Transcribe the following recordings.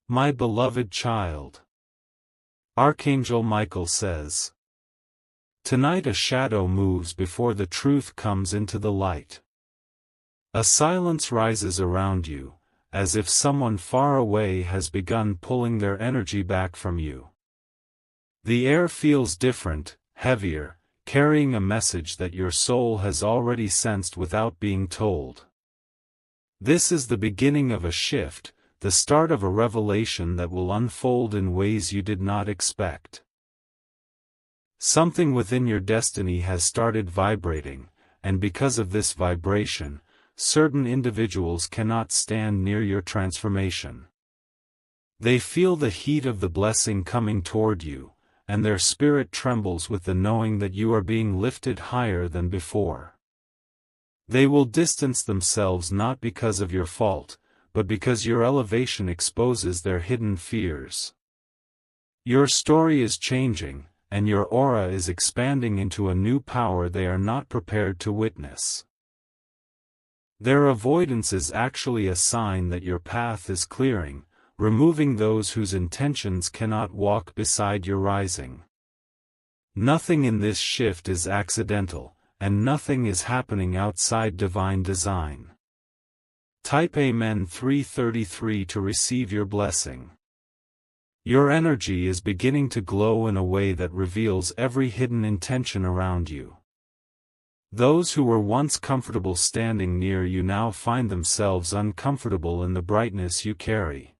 My beloved child. Archangel Michael says. Tonight a shadow moves before the truth comes into the light. A silence rises around you, as if someone far away has begun pulling their energy back from you. The air feels different, heavier, carrying a message that your soul has already sensed without being told. This is the beginning of a shift, the start of a revelation that will unfold in ways you did not expect. Something within your destiny has started vibrating, and because of this vibration, certain individuals cannot stand near your transformation. They feel the heat of the blessing coming toward you, and their spirit trembles with the knowing that you are being lifted higher than before. They will distance themselves not because of your fault, but because your elevation exposes their hidden fears. Your story is changing, and your aura is expanding into a new power they are not prepared to witness. Their avoidance is actually a sign that your path is clearing, removing those whose intentions cannot walk beside your rising. Nothing in this shift is accidental, and nothing is happening outside divine design. Type Amen 333 to receive your blessing. Your energy is beginning to glow in a way that reveals every hidden intention around you. Those who were once comfortable standing near you now find themselves uncomfortable in the brightness you carry.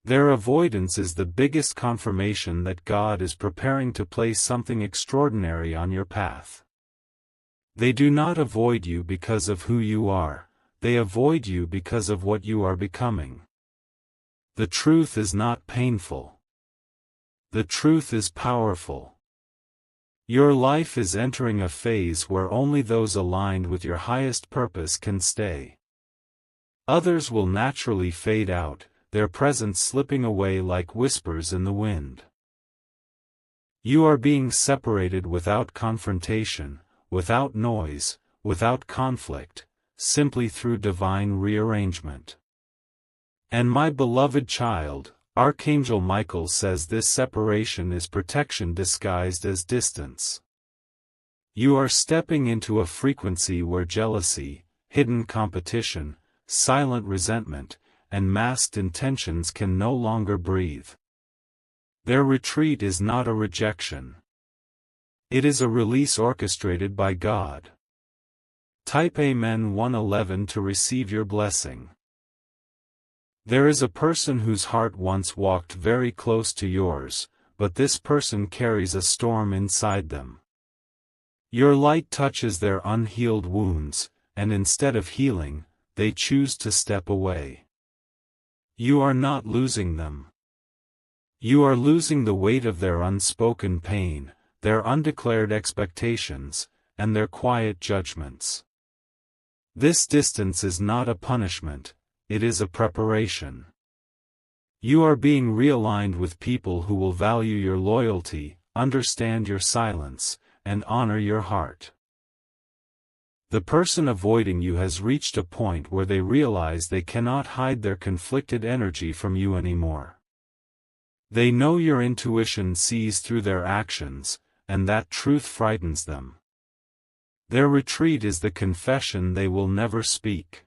Their avoidance is the biggest confirmation that God is preparing to place something extraordinary on your path. They do not avoid you because of who you are, they avoid you because of what you are becoming. The truth is not painful. The truth is powerful. Your life is entering a phase where only those aligned with your highest purpose can stay. Others will naturally fade out, their presence slipping away like whispers in the wind. You are being separated without confrontation, without noise, without conflict, simply through divine rearrangement. And my beloved child, Archangel Michael says this separation is protection disguised as distance. You are stepping into a frequency where jealousy, hidden competition, silent resentment, and masked intentions can no longer breathe. Their retreat is not a rejection. It is a release orchestrated by God. Type Amen 111 to receive your blessing. There is a person whose heart once walked very close to yours, but this person carries a storm inside them. Your light touches their unhealed wounds, and instead of healing, they choose to step away. You are not losing them. You are losing the weight of their unspoken pain, their undeclared expectations, and their quiet judgments. This distance is not a punishment, it is a preparation. You are being realigned with people who will value your loyalty, understand your silence, and honor your heart. The person avoiding you has reached a point where they realize they cannot hide their conflicted energy from you anymore. They know your intuition sees through their actions, and that truth frightens them. Their retreat is the confession they will never speak.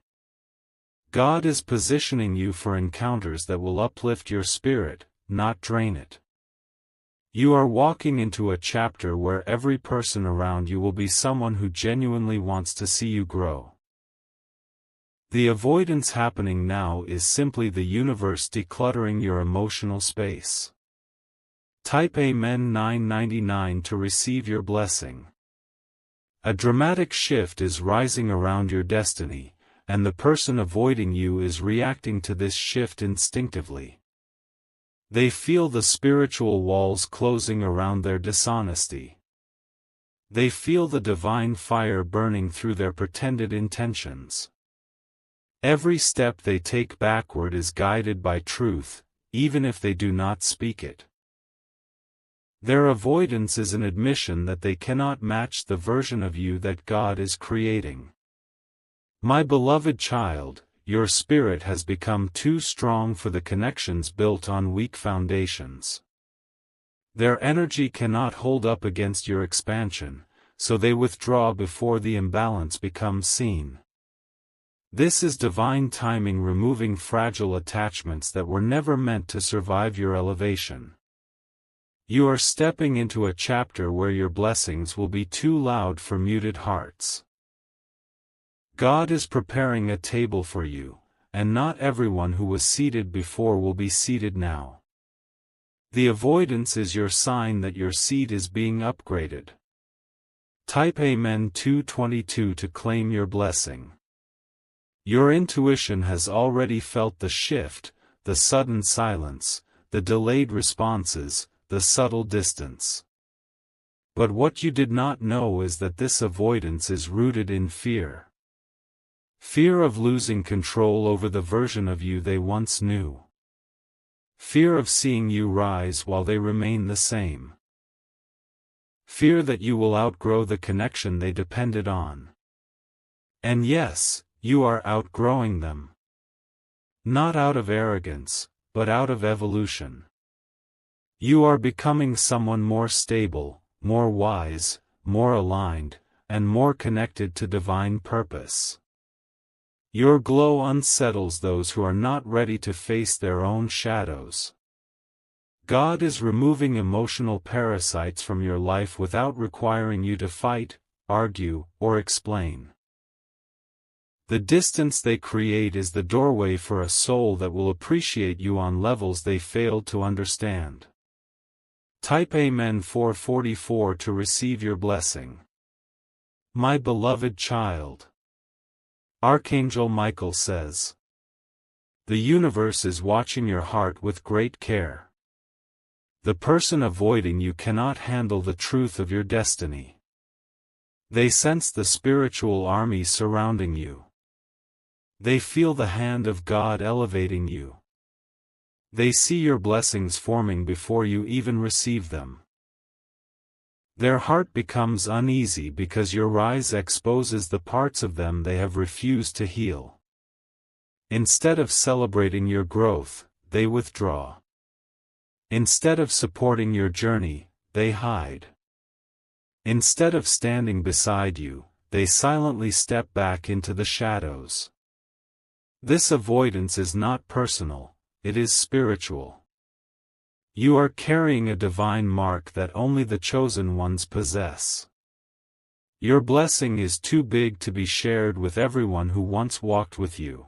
God is positioning you for encounters that will uplift your spirit, not drain it. You are walking into a chapter where every person around you will be someone who genuinely wants to see you grow. The avoidance happening now is simply the universe decluttering your emotional space. Type Amen 999 to receive your blessing. A dramatic shift is rising around your destiny, and the person avoiding you is reacting to this shift instinctively. They feel the spiritual walls closing around their dishonesty. They feel the divine fire burning through their pretended intentions. Every step they take backward is guided by truth, even if they do not speak it. Their avoidance is an admission that they cannot match the version of you that God is creating. My beloved child, your spirit has become too strong for the connections built on weak foundations. Their energy cannot hold up against your expansion, so they withdraw before the imbalance becomes seen. This is divine timing, removing fragile attachments that were never meant to survive your elevation. You are stepping into a chapter where your blessings will be too loud for muted hearts. God is preparing a table for you, and not everyone who was seated before will be seated now. The avoidance is your sign that your seat is being upgraded. Type Amen 222 to claim your blessing. Your intuition has already felt the shift, the sudden silence, the delayed responses, the subtle distance. But what you did not know is that this avoidance is rooted in fear. Fear of losing control over the version of you they once knew. Fear of seeing you rise while they remain the same. Fear that you will outgrow the connection they depended on. And yes, you are outgrowing them. Not out of arrogance, but out of evolution. You are becoming someone more stable, more wise, more aligned, and more connected to divine purpose. Your glow unsettles those who are not ready to face their own shadows. God is removing emotional parasites from your life without requiring you to fight, argue, or explain. The distance they create is the doorway for a soul that will appreciate you on levels they failed to understand. Type Amen 444 to receive your blessing. My beloved child. Archangel Michael says, the universe is watching your heart with great care. The person avoiding you cannot handle the truth of your destiny. They sense the spiritual army surrounding you. They feel the hand of God elevating you. They see your blessings forming before you even receive them. Their heart becomes uneasy because your rise exposes the parts of them they have refused to heal. Instead of celebrating your growth, they withdraw. Instead of supporting your journey, they hide. Instead of standing beside you, they silently step back into the shadows. This avoidance is not personal, it is spiritual. You are carrying a divine mark that only the chosen ones possess. Your blessing is too big to be shared with everyone who once walked with you.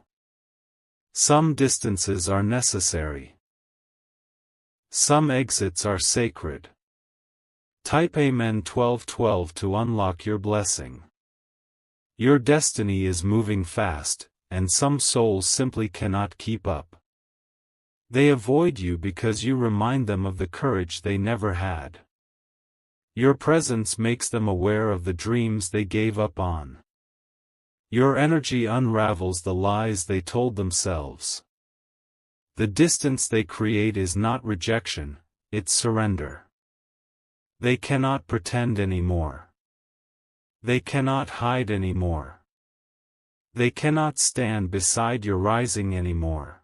Some distances are necessary. Some exits are sacred. Type Amen 1212 to unlock your blessing. Your destiny is moving fast, and some souls simply cannot keep up. They avoid you because you remind them of the courage they never had. Your presence makes them aware of the dreams they gave up on. Your energy unravels the lies they told themselves. The distance they create is not rejection, it's surrender. They cannot pretend anymore. They cannot hide anymore. They cannot stand beside your rising anymore.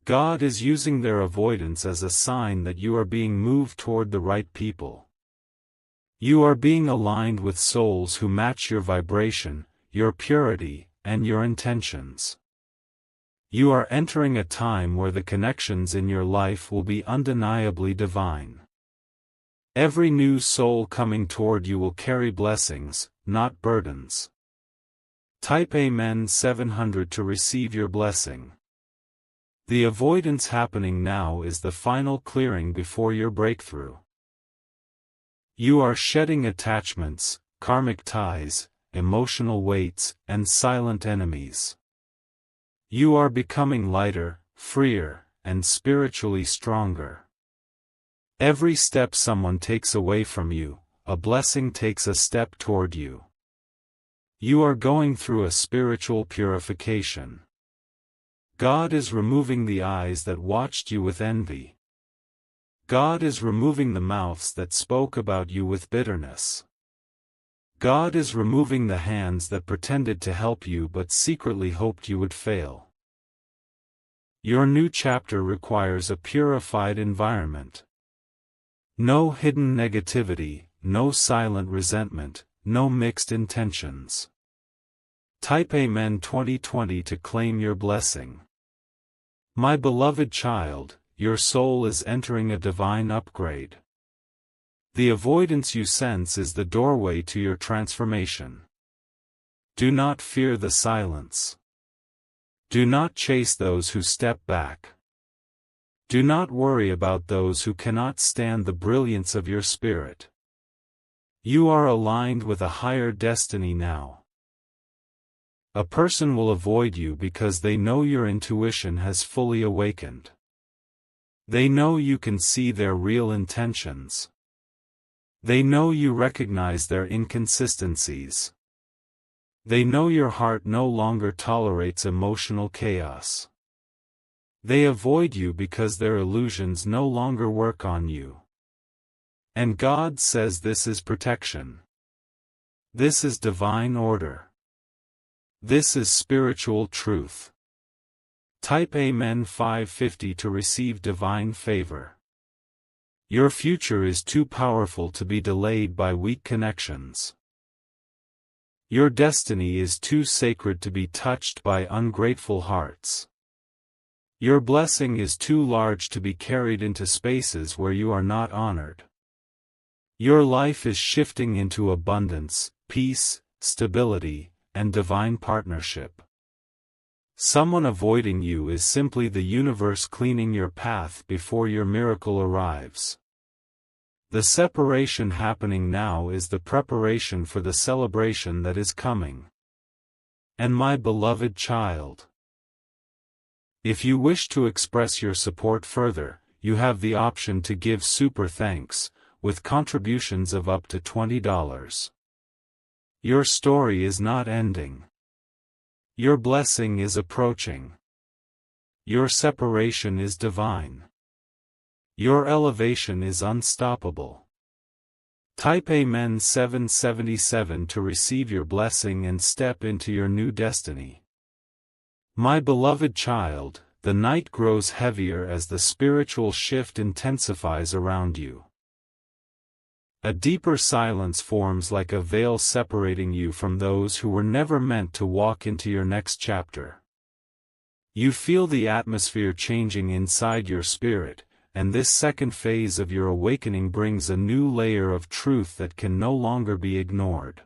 God is using their avoidance as a sign that you are being moved toward the right people. You are being aligned with souls who match your vibration, your purity, and your intentions. You are entering a time where the connections in your life will be undeniably divine. Every new soul coming toward you will carry blessings, not burdens. Type Amen 700 to receive your blessing. The avoidance happening now is the final clearing before your breakthrough. You are shedding attachments, karmic ties, emotional weights, and silent enemies. You are becoming lighter, freer, and spiritually stronger. Every step someone takes away from you, a blessing takes a step toward you. You are going through a spiritual purification. God is removing the eyes that watched you with envy. God is removing the mouths that spoke about you with bitterness. God is removing the hands that pretended to help you but secretly hoped you would fail. Your new chapter requires a purified environment. No hidden negativity, no silent resentment, no mixed intentions. Type Amen 2020 to claim your blessing. My beloved child, your soul is entering a divine upgrade. The avoidance you sense is the doorway to your transformation. Do not fear the silence. Do not chase those who step back. Do not worry about those who cannot stand the brilliance of your spirit. You are aligned with a higher destiny now. A person will avoid you because they know your intuition has fully awakened. They know you can see their real intentions. They know you recognize their inconsistencies. They know your heart no longer tolerates emotional chaos. They avoid you because their illusions no longer work on you. And God says this is protection. This is divine order. This is spiritual truth. Type Amen 550 to receive divine favor. Your future is too powerful to be delayed by weak connections. Your destiny is too sacred to be touched by ungrateful hearts. Your blessing is too large to be carried into spaces where you are not honored. Your life is shifting into abundance, peace, stability, and divine partnership. Someone avoiding you is simply the universe cleaning your path before your miracle arrives. The separation happening now is the preparation for the celebration that is coming. And my beloved child, if you wish to express your support further, you have the option to give super thanks, with contributions of up to $20. Your story is not ending. Your blessing is approaching. Your separation is divine. Your elevation is unstoppable. Type Amen 777 to receive your blessing and step into your new destiny. My beloved child, the night grows heavier as the spiritual shift intensifies around you. A deeper silence forms like a veil separating you from those who were never meant to walk into your next chapter. You feel the atmosphere changing inside your spirit, and this second phase of your awakening brings a new layer of truth that can no longer be ignored.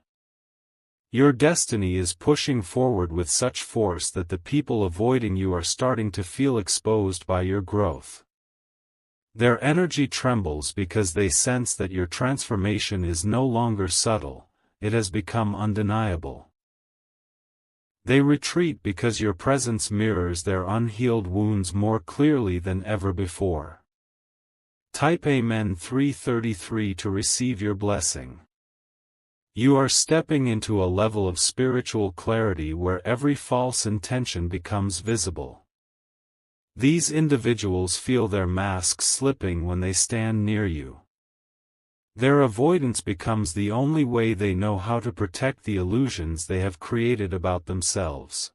Your destiny is pushing forward with such force that the people avoiding you are starting to feel exposed by your growth. Their energy trembles because they sense that your transformation is no longer subtle, it has become undeniable. They retreat because your presence mirrors their unhealed wounds more clearly than ever before. Type Amen 333 to receive your blessing. You are stepping into a level of spiritual clarity where every false intention becomes visible. These individuals feel their masks slipping when they stand near you. Their avoidance becomes the only way they know how to protect the illusions they have created about themselves.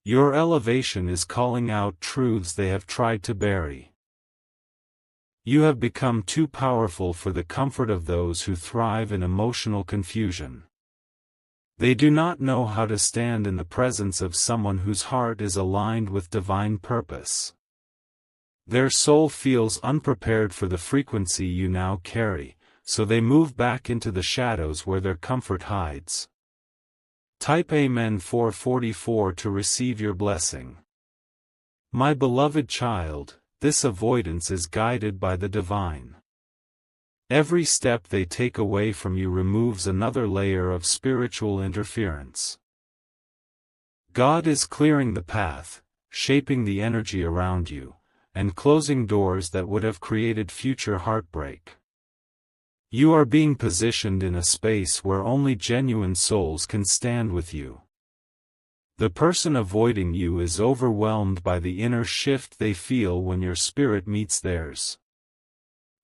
Your elevation is calling out truths they have tried to bury. You have become too powerful for the comfort of those who thrive in emotional confusion. They do not know how to stand in the presence of someone whose heart is aligned with divine purpose. Their soul feels unprepared for the frequency you now carry, so they move back into the shadows where their comfort hides. Type Amen 444 to receive your blessing. My beloved child, this avoidance is guided by the divine. Every step they take away from you removes another layer of spiritual interference. God is clearing the path, shaping the energy around you, and closing doors that would have created future heartbreak. You are being positioned in a space where only genuine souls can stand with you. The person avoiding you is overwhelmed by the inner shift they feel when your spirit meets theirs.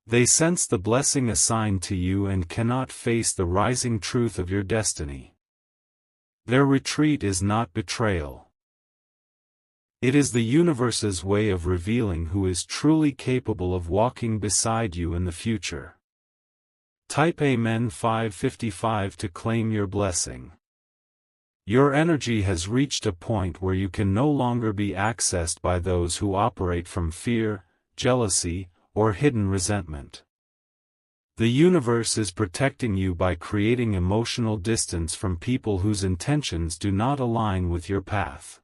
They sense the blessing assigned to you and cannot face the rising truth of your destiny. Their retreat is not betrayal. It is the universe's way of revealing who is truly capable of walking beside you in the future. Type Amen 555 to claim your blessing. Your energy has reached a point where you can no longer be accessed by those who operate from fear, jealousy, or hidden resentment. The universe is protecting you by creating emotional distance from people whose intentions do not align with your path.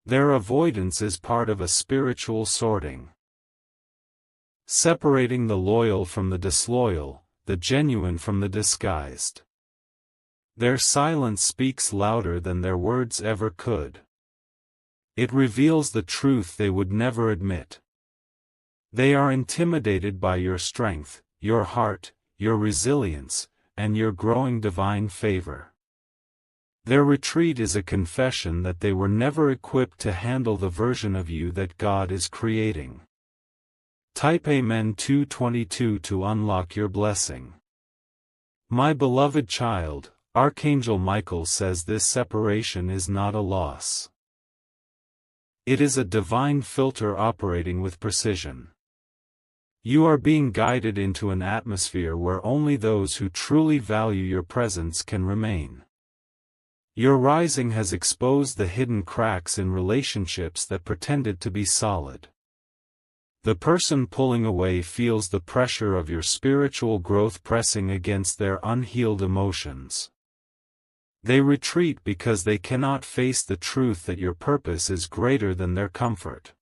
Their avoidance is part of a spiritual sorting. Separating the loyal from the disloyal, the genuine from the disguised. Their silence speaks louder than their words ever could. It reveals the truth they would never admit. They are intimidated by your strength, your heart, your resilience, and your growing divine favor. Their retreat is a confession that they were never equipped to handle the version of you that God is creating. Type Amen 222 to unlock your blessing. My beloved child, Archangel Michael says this separation is not a loss. It is a divine filter operating with precision. You are being guided into an atmosphere where only those who truly value your presence can remain. Your rising has exposed the hidden cracks in relationships that pretended to be solid. The person pulling away feels the pressure of your spiritual growth pressing against their unhealed emotions. They retreat because they cannot face the truth that your purpose is greater than their comfort.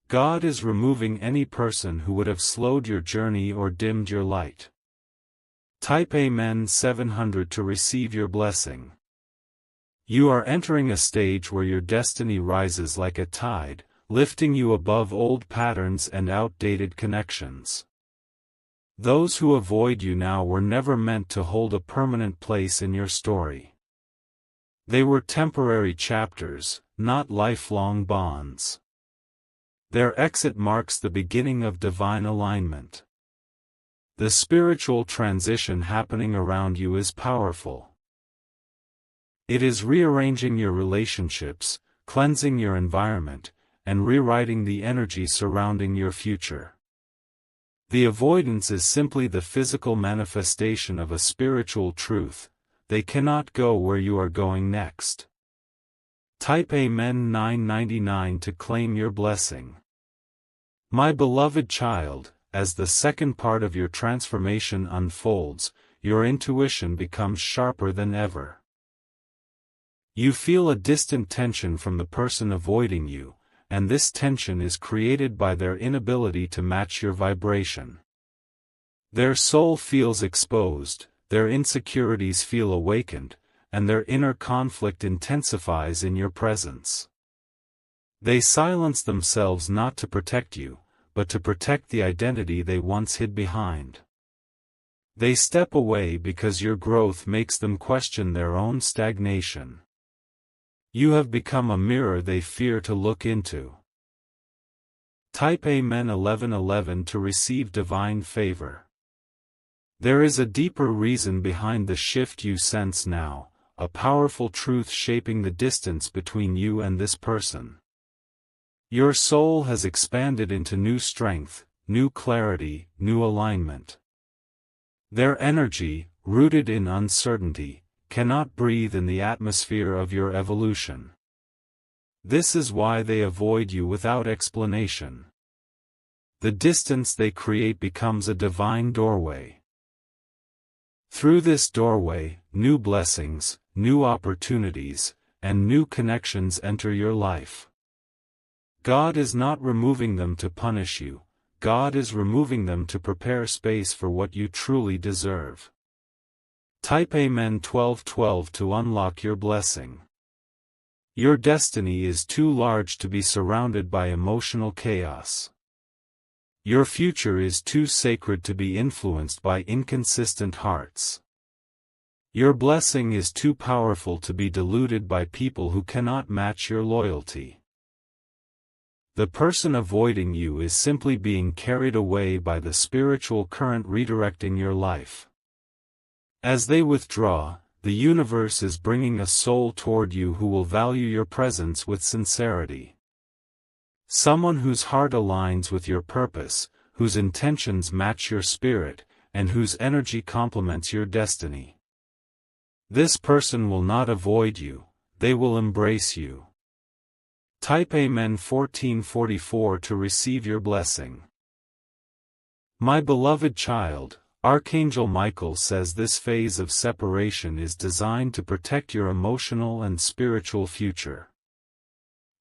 God is removing any person who would have slowed your journey or dimmed your light. Type Amen 700 to receive your blessing. You are entering a stage where your destiny rises like a tide, lifting you above old patterns and outdated connections. Those who avoid you now were never meant to hold a permanent place in your story. They were temporary chapters, not lifelong bonds. Their exit marks the beginning of divine alignment. The spiritual transition happening around you is powerful. It is rearranging your relationships, cleansing your environment, and rewriting the energy surrounding your future. The avoidance is simply the physical manifestation of a spiritual truth. They cannot go where you are going next. Type Amen 999 to claim your blessing. My beloved child, as the second part of your transformation unfolds, your intuition becomes sharper than ever. You feel a distant tension from the person avoiding you, and this tension is created by their inability to match your vibration. Their soul feels exposed, their insecurities feel awakened, and their inner conflict intensifies in your presence. They silence themselves not to protect you, but to protect the identity they once hid behind. They step away because your growth makes them question their own stagnation. You have become a mirror they fear to look into. Type Amen 1111 to receive divine favor. There is a deeper reason behind the shift you sense now, a powerful truth shaping the distance between you and this person. Your soul has expanded into new strength, new clarity, new alignment. Their energy, rooted in uncertainty, cannot breathe in the atmosphere of your evolution. This is why they avoid you without explanation. The distance they create becomes a divine doorway. Through this doorway, new blessings, new opportunities, and new connections enter your life. God is not removing them to punish you, God is removing them to prepare space for what you truly deserve. Type Amen 1212 to unlock your blessing. Your destiny is too large to be surrounded by emotional chaos. Your future is too sacred to be influenced by inconsistent hearts. Your blessing is too powerful to be diluted by people who cannot match your loyalty. The person avoiding you is simply being carried away by the spiritual current redirecting your life. As they withdraw, the universe is bringing a soul toward you who will value your presence with sincerity. Someone whose heart aligns with your purpose, whose intentions match your spirit, and whose energy complements your destiny. This person will not avoid you, they will embrace you. Type Amen 1444 to receive your blessing. My beloved child, Archangel Michael says this phase of separation is designed to protect your emotional and spiritual future.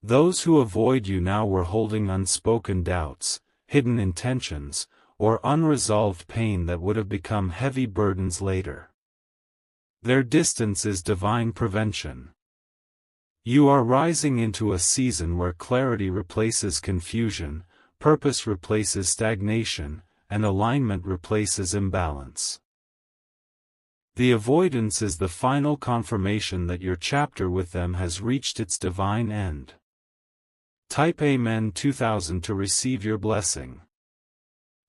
Those who avoid you now were holding unspoken doubts, hidden intentions, or unresolved pain that would have become heavy burdens later. Their distance is divine prevention. You are rising into a season where clarity replaces confusion, purpose replaces stagnation, and alignment replaces imbalance. The avoidance is the final confirmation that your chapter with them has reached its divine end. Type Amen 2000 to receive your blessing.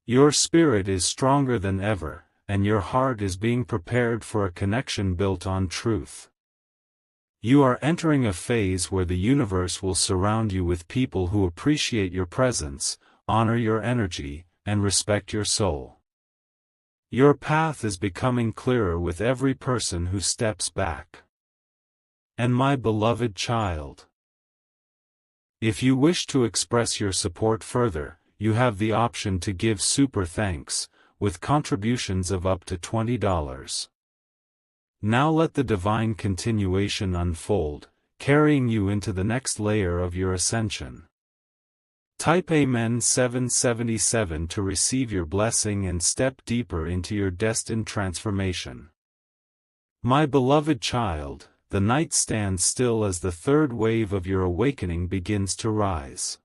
Your spirit is stronger than ever, and your heart is being prepared for a connection built on truth. You are entering a phase where the universe will surround you with people who appreciate your presence, honor your energy, and respect your soul. Your path is becoming clearer with every person who steps back. And my beloved child, if you wish to express your support further, you have the option to give super thanks, with contributions of up to $20. Now let the divine continuation unfold, carrying you into the next layer of your ascension. Type Amen 777 to receive your blessing and step deeper into your destined transformation. My beloved child, the night stands still as the third wave of your awakening begins to rise.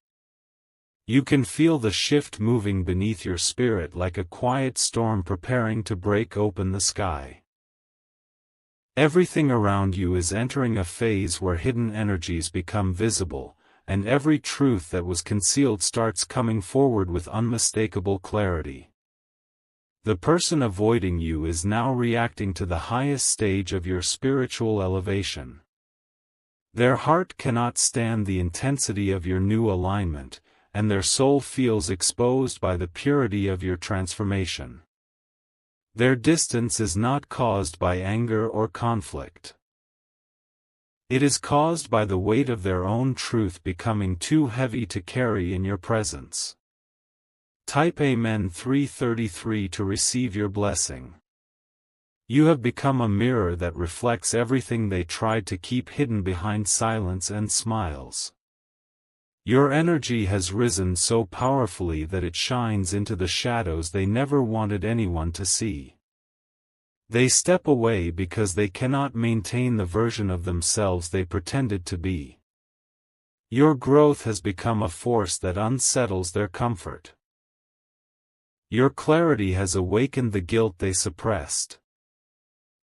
You can feel the shift moving beneath your spirit like a quiet storm preparing to break open the sky. Everything around you is entering a phase where hidden energies become visible, and every truth that was concealed starts coming forward with unmistakable clarity. The person avoiding you is now reacting to the highest stage of your spiritual elevation. Their heart cannot stand the intensity of your new alignment, and their soul feels exposed by the purity of your transformation. Their distance is not caused by anger or conflict. It is caused by the weight of their own truth becoming too heavy to carry in your presence. Type Amen 333 to receive your blessing. You have become a mirror that reflects everything they tried to keep hidden behind silence and smiles. Your energy has risen so powerfully that it shines into the shadows they never wanted anyone to see. They step away because they cannot maintain the version of themselves they pretended to be. Your growth has become a force that unsettles their comfort. Your clarity has awakened the guilt they suppressed.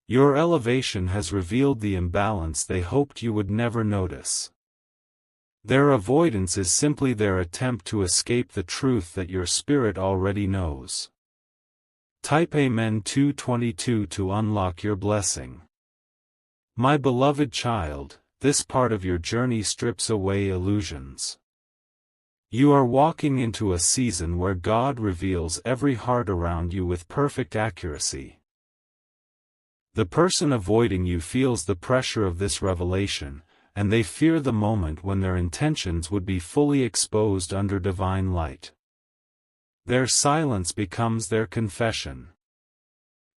Your elevation has revealed the imbalance they hoped you would never notice. Their avoidance is simply their attempt to escape the truth that your spirit already knows. Type Amen 222 to unlock your blessing. My beloved child, this part of your journey strips away illusions. You are walking into a season where God reveals every heart around you with perfect accuracy. The person avoiding you feels the pressure of this revelation, and they fear the moment when their intentions would be fully exposed under divine light. Their silence becomes their confession.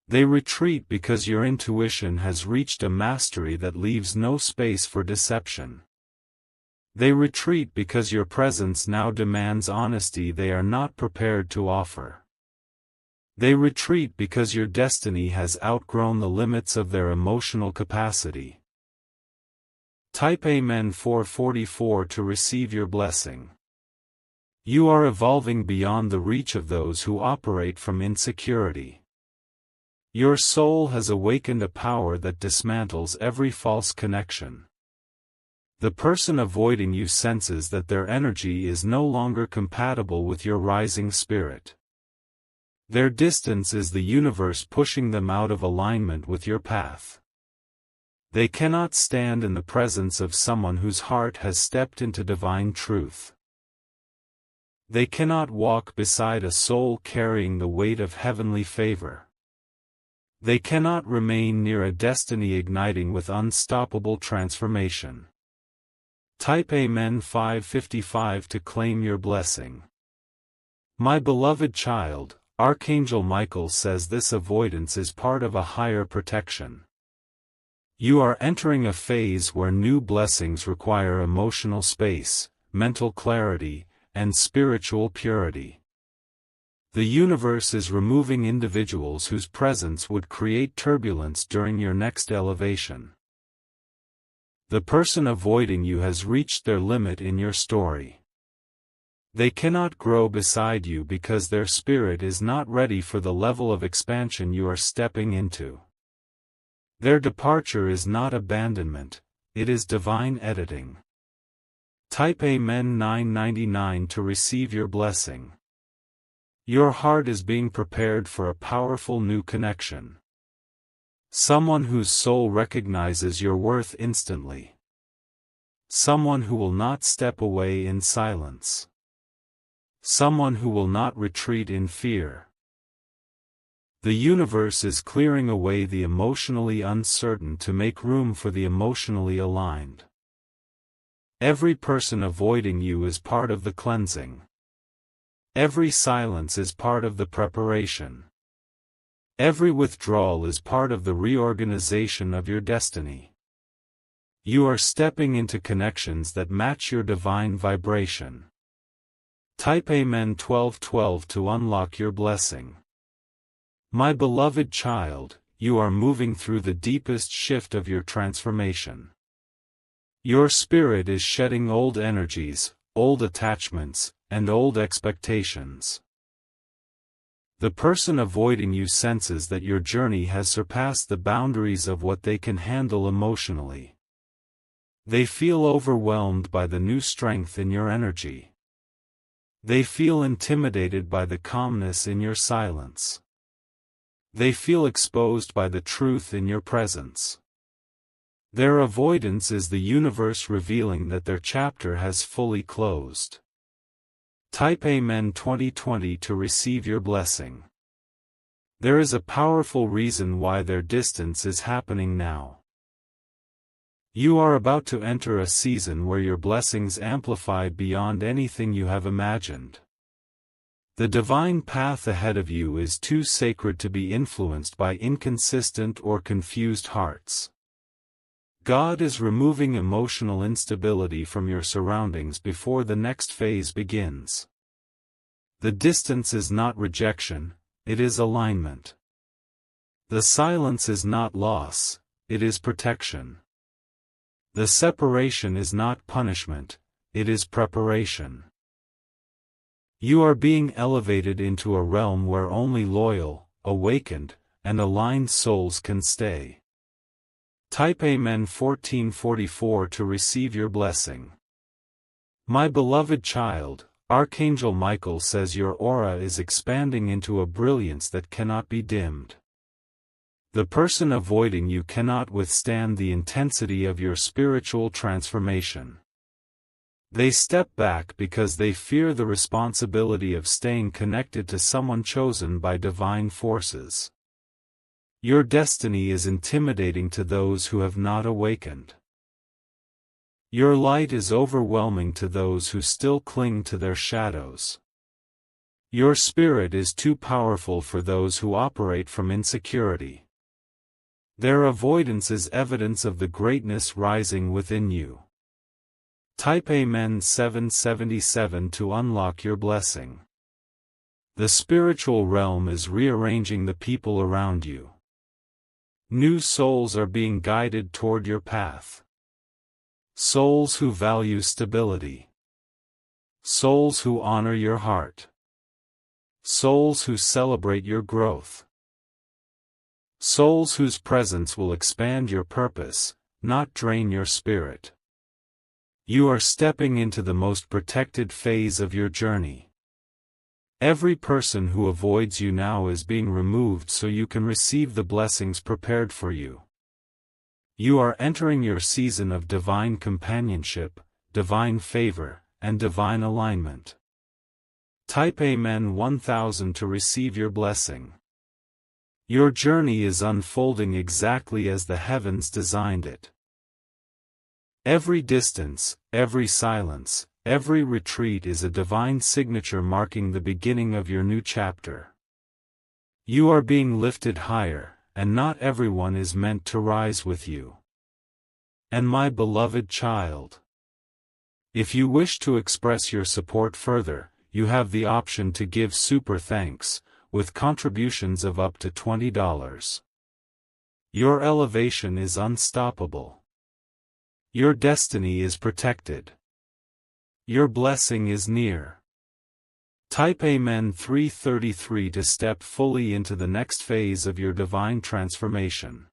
They retreat because your intuition has reached a mastery that leaves no space for deception. They retreat because your presence now demands honesty they are not prepared to offer. They retreat because your destiny has outgrown the limits of their emotional capacity. Type Amen 444 to receive your blessing. You are evolving beyond the reach of those who operate from insecurity. Your soul has awakened a power that dismantles every false connection. The person avoiding you senses that their energy is no longer compatible with your rising spirit. Their distance is the universe pushing them out of alignment with your path. They cannot stand in the presence of someone whose heart has stepped into divine truth. They cannot walk beside a soul carrying the weight of heavenly favor. They cannot remain near a destiny igniting with unstoppable transformation. Type Amen 555 to claim your blessing. My beloved child, Archangel Michael says this avoidance is part of a higher protection. You are entering a phase where new blessings require emotional space, mental clarity, and spiritual purity. The universe is removing individuals whose presence would create turbulence during your next elevation. The person avoiding you has reached their limit in your story. They cannot grow beside you because their spirit is not ready for the level of expansion you are stepping into. Their departure is not abandonment, it is divine editing. Type Amen 999 to receive your blessing. Your heart is being prepared for a powerful new connection. Someone whose soul recognizes your worth instantly. Someone who will not step away in silence. Someone who will not retreat in fear. The universe is clearing away the emotionally uncertain to make room for the emotionally aligned. Every person avoiding you is part of the cleansing. Every silence is part of the preparation. Every withdrawal is part of the reorganization of your destiny. You are stepping into connections that match your divine vibration. Type Amen 1212 to unlock your blessing. My beloved child, you are moving through the deepest shift of your transformation. Your spirit is shedding old energies, old attachments, and old expectations. The person avoiding you senses that your journey has surpassed the boundaries of what they can handle emotionally. They feel overwhelmed by the new strength in your energy. They feel intimidated by the calmness in your silence. They feel exposed by the truth in your presence. Their avoidance is the universe revealing that their chapter has fully closed. Type Amen 2020 to receive your blessing. There is a powerful reason why their distance is happening now. You are about to enter a season where your blessings amplify beyond anything you have imagined. The divine path ahead of you is too sacred to be influenced by inconsistent or confused hearts. God is removing emotional instability from your surroundings before the next phase begins. The distance is not rejection, it is alignment. The silence is not loss, it is protection. The separation is not punishment, it is preparation. You are being elevated into a realm where only loyal, awakened, and aligned souls can stay. Type Amen 1444 to receive your blessing. My beloved child, Archangel Michael says your aura is expanding into a brilliance that cannot be dimmed. The person avoiding you cannot withstand the intensity of your spiritual transformation. They step back because they fear the responsibility of staying connected to someone chosen by divine forces. Your destiny is intimidating to those who have not awakened. Your light is overwhelming to those who still cling to their shadows. Your spirit is too powerful for those who operate from insecurity. Their avoidance is evidence of the greatness rising within you. Type Amen 777 to unlock your blessing. The spiritual realm is rearranging the people around you. New souls are being guided toward your path. Souls who value stability. Souls who honor your heart. Souls who celebrate your growth. Souls whose presence will expand your purpose, not drain your spirit. You are stepping into the most protected phase of your journey. Every person who avoids you now is being removed so you can receive the blessings prepared for you. You are entering your season of divine companionship, divine favor, and divine alignment. Type Amen 1000 to receive your blessing. Your journey is unfolding exactly as the heavens designed it. Every distance, every silence, every retreat is a divine signature marking the beginning of your new chapter. You are being lifted higher, and not everyone is meant to rise with you. And my beloved child, if you wish to express your support further, you have the option to give super thanks, with contributions of up to $20. Your elevation is unstoppable. Your destiny is protected. Your blessing is near. Type Amen 333 to step fully into the next phase of your divine transformation.